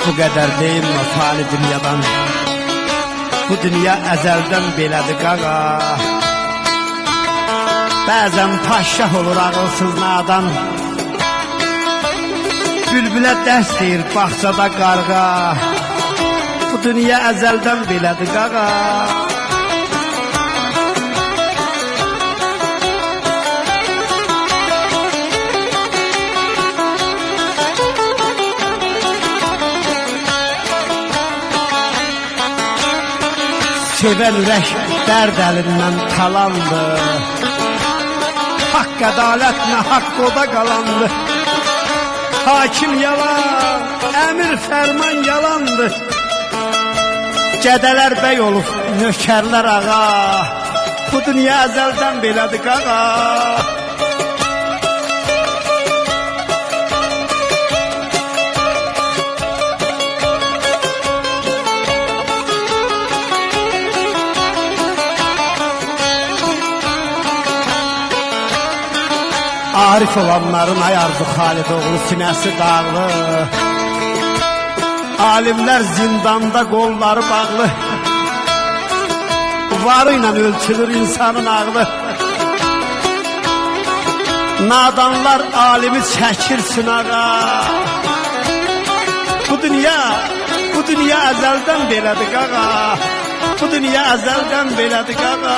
Bu qədər deyinmə fani dünyadan, bu dünya əzəldən belədir qaqa. Bəzən paşşah olur ağılsız nadan, bülbülə dərs deyir bağçada qarğa. Bu dünya əzəldən belədir qaqa. Sevən ürək dərd əlindən talandı, haqq ədalətlə haqq oda qalandı. Hakim yalan, əmir fərman yalandı. Gədələr bəy olub, nökərlər ağa. Bu dünya əzəldən belədir qaqa. Arif olanların ayardı Xalid oğlu, sinəsi dağlı. Alimlər zindanda, qolları bağlı. Varı ilə ölçülür insanın ağlı. Nadanlar alimi çəkir sınağa. Bu dünya əzəldən belədir qaqa. Bu dünya əzəldən belədir qaqa.